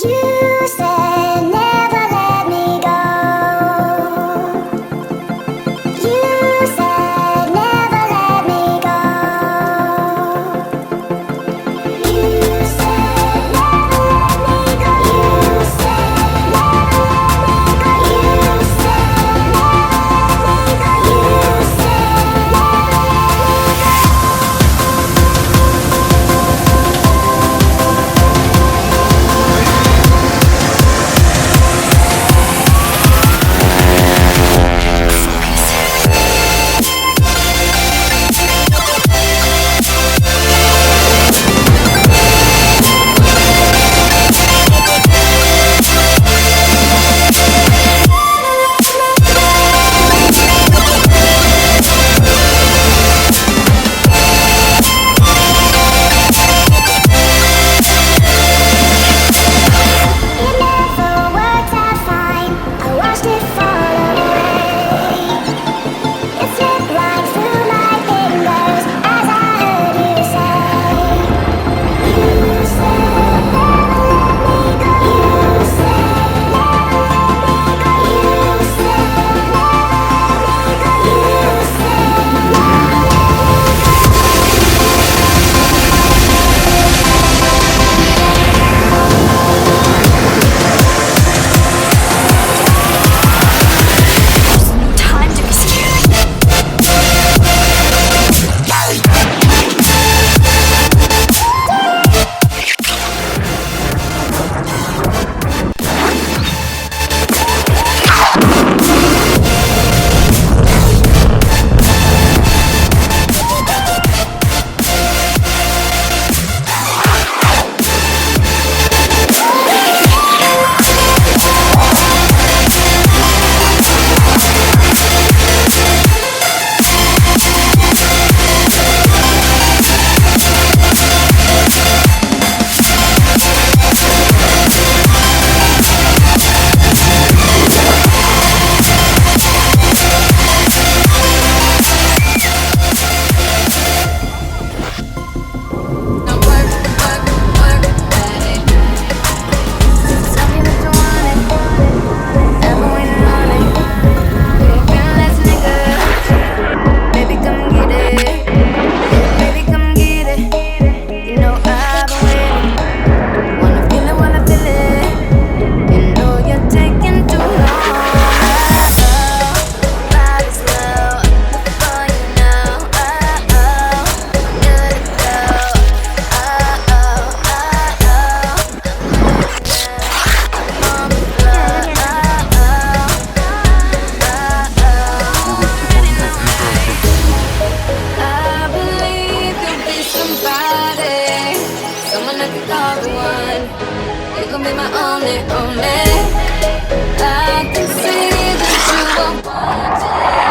You said never let me go. You said never let me go. You said never let me go. You said never let me go. You said never let me go. You said someone I can call the one. You gon' be my only, only. I can see that you won't want it.